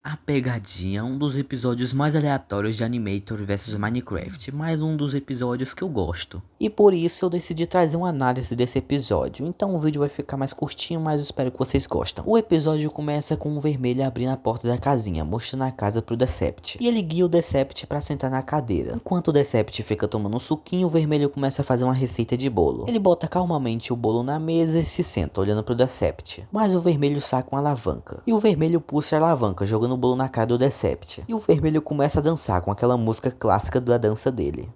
A Pegadinha é um dos episódios mais aleatórios de Animator vs Minecraft, mas um dos episódios que eu gosto. E por isso eu decidi trazer uma análise desse episódio, então o vídeo vai ficar mais curtinho, mas eu espero que vocês gostem. O episódio começa com o vermelho abrindo a porta da casinha, mostrando a casa pro Decept. E ele guia o Decept pra sentar na cadeira. Enquanto o Decept fica tomando um suquinho, o vermelho começa a fazer uma receita de bolo. Ele bota calmamente o bolo na mesa e se senta, olhando pro Decept. Mas o vermelho saca uma alavanca. E o vermelho puxa a alavanca, jogando o bolo na cara do Decept. E o vermelho começa a dançar com aquela música clássica da dança dele.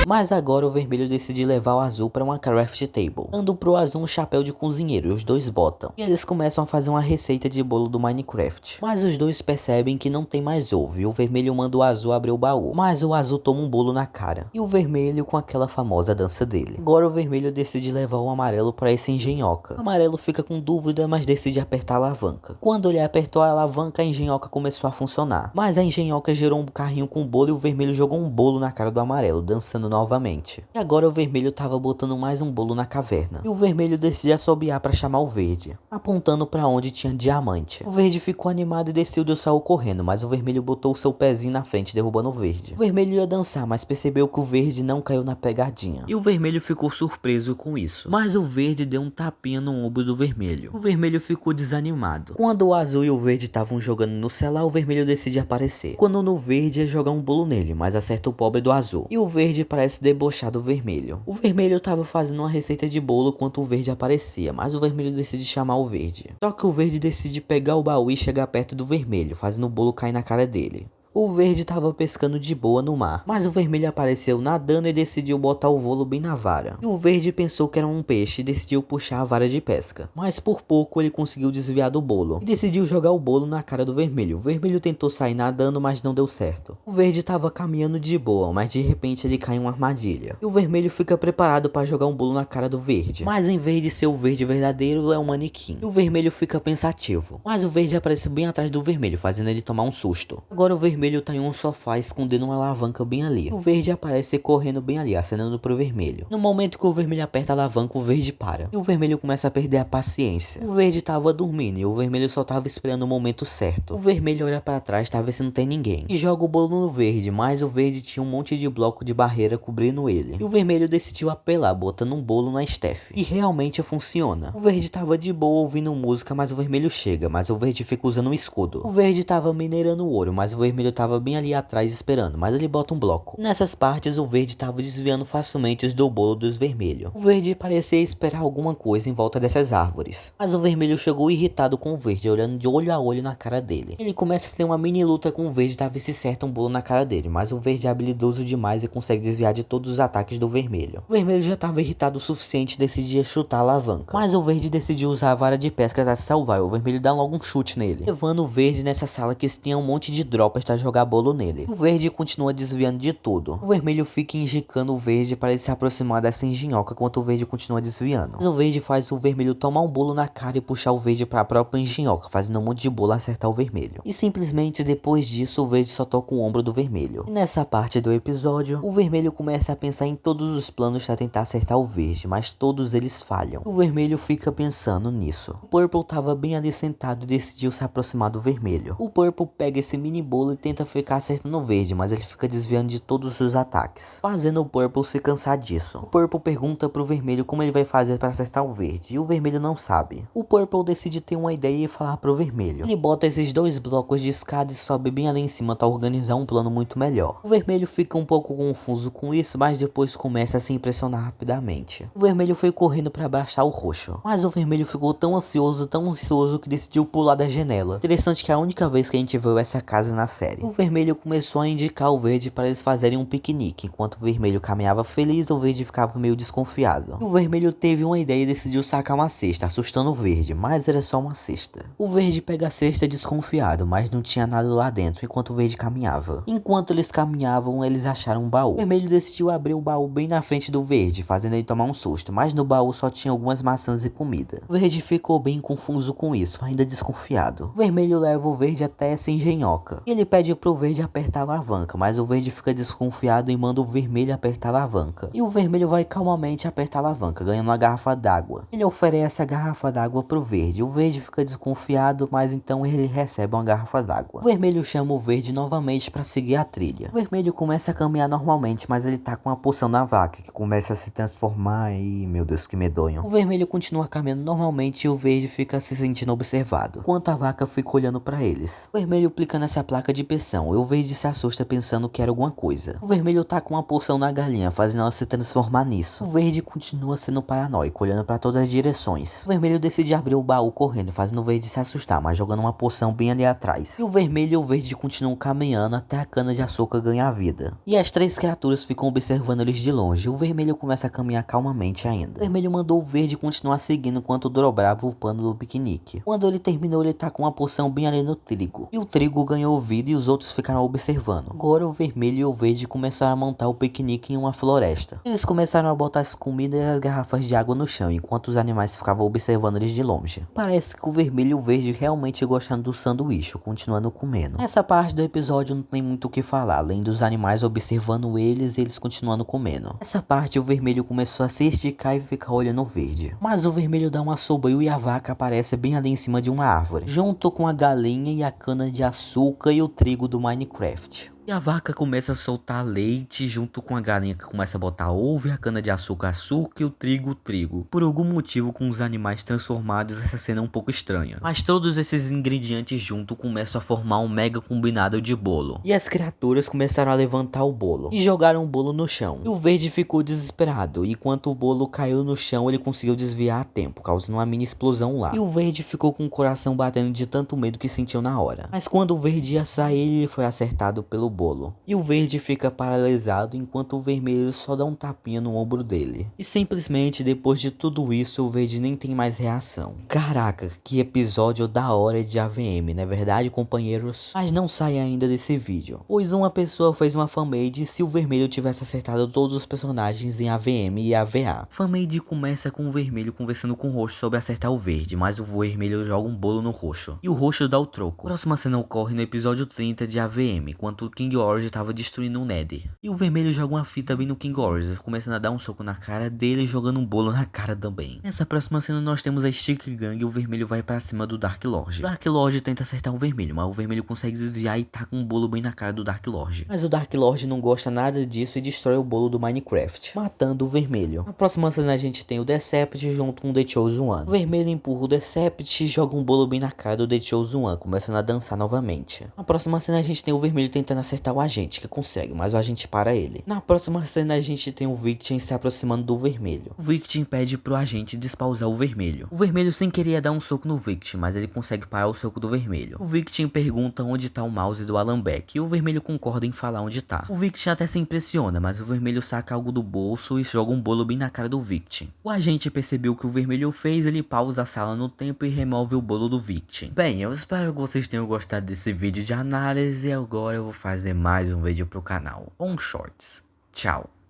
Mas agora o vermelho decide levar o azul para uma craft table, dando pro azul um chapéu de cozinheiro e os dois botam. E eles começam a fazer uma receita de bolo do Minecraft. Mas os dois percebem que não tem mais ovo e o vermelho manda o azul abrir o baú. Mas o azul toma um bolo na cara. E o vermelho com aquela famosa dança dele. Agora o vermelho decide levar o amarelo para essa engenhoca. O amarelo fica com dúvida, mas decide apertar a alavanca. Quando ele apertou a alavanca, a engenhoca começou a funcionar. Mas a engenhoca gerou um carrinho com bolo e o vermelho jogou um bolo na cara do amarelo, dançando novamente. E agora o vermelho tava botando mais um bolo na caverna. E o vermelho decide assobiar para chamar o verde, apontando para onde tinha diamante. O verde ficou animado e decidiu sair correndo, mas o vermelho botou o seu pezinho na frente, derrubando o verde. O vermelho ia dançar, mas percebeu que o verde não caiu na pegadinha. E o vermelho ficou surpreso com isso. Mas o verde deu um tapinha no ombro do vermelho. O vermelho ficou desanimado. Quando o azul e o verde estavam jogando no celular, o vermelho decide aparecer. Quando no verde ia jogar um bolo nele, mas acerta o pobre do azul. E o verde parece debochar do vermelho. O vermelho tava fazendo uma receita de bolo quando o verde aparecia, mas o vermelho decide chamar o verde. Só que o verde decide pegar o baú e chegar perto do vermelho, fazendo o bolo cair na cara dele. O verde tava pescando de boa no mar, mas o vermelho apareceu nadando e decidiu botar o bolo bem na vara. E o verde pensou que era um peixe e decidiu puxar a vara de pesca. Mas por pouco ele conseguiu desviar do bolo e decidiu jogar o bolo na cara do vermelho. O vermelho tentou sair nadando, mas não deu certo. O verde tava caminhando de boa, mas de repente ele cai em uma armadilha. E o vermelho fica preparado para jogar um bolo na cara do verde. Mas em vez de ser o verde verdadeiro, é um manequim. E o vermelho fica pensativo. Mas o verde aparece bem atrás do vermelho, fazendo ele tomar um susto. Agora o vermelho tá em um sofá escondendo uma alavanca bem ali. O verde aparece correndo bem ali, acenando pro vermelho. No momento que o vermelho aperta a alavanca, o verde para. E o vermelho começa a perder a paciência. O verde tava dormindo e o vermelho só tava esperando o momento certo. O vermelho olha para trás, tá vendo se não tem ninguém. E joga o bolo no verde, mas o verde tinha um monte de bloco de barreira cobrindo ele. E o vermelho decidiu apelar, botando um bolo na Steph. E realmente funciona. O verde tava de boa ouvindo música, mas o vermelho chega, mas o verde fica usando um escudo. O verde tava minerando ouro, mas o vermelho tava bem ali atrás esperando, mas ele bota um bloco. Nessas partes o verde tava desviando facilmente os do bolo dos vermelhos. O verde parecia esperar alguma coisa em volta dessas árvores, mas o vermelho chegou irritado com o verde, olhando de olho a olho na cara dele. Ele começa a ter uma mini luta com o verde pra ver se acerta um bolo na cara dele, mas o verde é habilidoso demais e consegue desviar de todos os ataques do vermelho. O vermelho já tava irritado o suficiente e decidia chutar a alavanca, mas o verde decidiu usar a vara de pesca pra se salvar. O vermelho dá logo um chute nele, levando o verde nessa sala que tinha um monte de dropas pra jogar bolo nele. O verde continua desviando de tudo. O vermelho fica indicando o verde para ele se aproximar dessa engenhoca enquanto o verde continua desviando. Mas o verde faz o vermelho tomar um bolo na cara e puxar o verde para a própria engenhoca, fazendo um monte de bolo acertar o vermelho. E simplesmente depois disso o verde só toca o ombro do vermelho. E nessa parte do episódio, o vermelho começa a pensar em todos os planos para tentar acertar o verde, mas todos eles falham. O vermelho fica pensando nisso. O Purple tava bem ali sentado e decidiu se aproximar do vermelho. O Purple pega esse mini bolo e tenta ficar acertando o verde, mas ele fica desviando de todos os ataques, fazendo o Purple se cansar disso. O Purple pergunta pro vermelho como ele vai fazer para acertar o verde, e o vermelho não sabe. O Purple decide ter uma ideia e falar pro vermelho. Ele bota esses dois blocos de escada e sobe bem ali em cima para organizar um plano muito melhor. O vermelho fica um pouco confuso com isso, mas depois começa a se impressionar rapidamente. O vermelho foi correndo para abraçar o roxo, mas o vermelho ficou tão ansioso que decidiu pular da janela. Interessante que é a única vez que a gente viu essa casa na série. O vermelho começou a indicar o verde para eles fazerem um piquenique. Enquanto o vermelho caminhava feliz, o verde ficava meio desconfiado. O vermelho teve uma ideia e decidiu sacar uma cesta, assustando o verde, mas era só uma cesta. O verde pega a cesta desconfiado, mas não tinha nada lá dentro enquanto o verde caminhava. Enquanto eles caminhavam, eles acharam um baú. O vermelho decidiu abrir o baú bem na frente do verde, fazendo ele tomar um susto, mas no baú só tinha algumas maçãs e comida. O verde ficou bem confuso com isso, ainda desconfiado. O vermelho leva o verde até essa engenhoca. Ele pede pede pro verde apertar a alavanca, mas o verde fica desconfiado e manda o vermelho apertar a alavanca. E o vermelho vai calmamente apertar a alavanca, ganhando uma garrafa d'água. Ele oferece a garrafa d'água pro verde. O verde fica desconfiado, mas então ele recebe uma garrafa d'água. O vermelho chama o verde novamente para seguir a trilha. O vermelho começa a caminhar normalmente, mas ele tá com uma poção na vaca, que começa a se transformar e... meu Deus, que medonho. O vermelho continua caminhando normalmente e o verde fica se sentindo observado, enquanto a vaca fica olhando para eles. O vermelho clica nessa placa de pressão e o verde se assusta pensando que era alguma coisa. O vermelho tá com uma poção na galinha, fazendo ela se transformar nisso. O verde continua sendo paranoico, olhando para todas as direções. O vermelho decide abrir o baú correndo, fazendo o verde se assustar, mas jogando uma poção bem ali atrás. E o vermelho e o verde continuam caminhando até a cana de açúcar ganhar vida. E as três criaturas ficam observando eles de longe. O vermelho começa a caminhar calmamente ainda. O vermelho mandou o verde continuar seguindo enquanto dobrava o pano do piquenique. Quando ele terminou, ele tá com uma poção bem ali no trigo. E o trigo ganhou vida e os outros ficaram observando. Agora o vermelho e o verde começaram a montar o piquenique em uma floresta. Eles começaram a botar as comidas e as garrafas de água no chão, enquanto os animais ficavam observando eles de longe. Parece que o vermelho e o verde realmente gostaram do sanduíche, continuando comendo. Nessa parte do episódio não tem muito o que falar, além dos animais observando eles e eles continuando comendo. Nessa parte o vermelho começou a se esticar e ficar olhando o verde. Mas o vermelho dá um assobio e a vaca aparece bem ali em cima de uma árvore, junto com a galinha e a cana de açúcar e o trigo do Minecraft. E a vaca começa a soltar leite junto com a galinha que começa a botar ovo e a cana de açúcar açúcar e o trigo. Por algum motivo com os animais transformados essa cena é um pouco estranha. Mas todos esses ingredientes juntos começam a formar um mega combinado de bolo. E as criaturas começaram a levantar o bolo e jogaram o bolo no chão. E o verde ficou desesperado e enquanto o bolo caiu no chão ele conseguiu desviar a tempo, causando uma mini explosão lá. E o verde ficou com o coração batendo de tanto medo que sentiu na hora. Mas quando o verde ia sair ele foi acertado pelo bolo. E o verde fica paralisado enquanto o vermelho só dá um tapinha no ombro dele. E simplesmente depois de tudo isso o verde nem tem mais reação. Caraca, que episódio da hora de AVM, não é verdade, companheiros? Mas não sai ainda desse vídeo, pois uma pessoa fez uma fanmade se o vermelho tivesse acertado todos os personagens em AVM e AVA. Fanmade começa com o vermelho conversando com o roxo sobre acertar o verde, mas o vermelho joga um bolo no roxo e o roxo dá o troco. Próxima cena ocorre no episódio 30 de AVM, enquanto o King Orange tava destruindo o Nether. E o vermelho joga uma fita bem no King Orange, começando a dar um soco na cara dele e jogando um bolo na cara também. Nessa próxima cena nós temos a Stick Gang e o vermelho vai pra cima do Dark Lord. O Dark Lord tenta acertar o vermelho, mas o vermelho consegue desviar e taca um bolo bem na cara do Dark Lord. Mas o Dark Lord não gosta nada disso e destrói o bolo do Minecraft, matando o vermelho. Na próxima cena a gente tem o Decept junto com o The Chosen One. O vermelho empurra o Decept e joga um bolo bem na cara do The Chosen One, começando a dançar novamente. Na próxima cena a gente tem o vermelho tentando acertar o agente, que consegue, mas o agente para ele. Na próxima cena a gente tem o Victim se aproximando do vermelho. O Victim pede pro agente despausar o vermelho. O vermelho sem querer dar um soco no Victim, mas ele consegue parar o soco do vermelho. O Victim pergunta onde tá o mouse do Alan Beck e o vermelho concorda em falar onde tá. O Victim até se impressiona, mas o vermelho saca algo do bolso e joga um bolo bem na cara do Victim. O agente percebeu o que o vermelho fez, ele pausa a sala no tempo e remove o bolo do Victim. Bem, eu espero que vocês tenham gostado desse vídeo de análise e agora eu vou fazer mais um vídeo pro canal, com shorts. Tchau.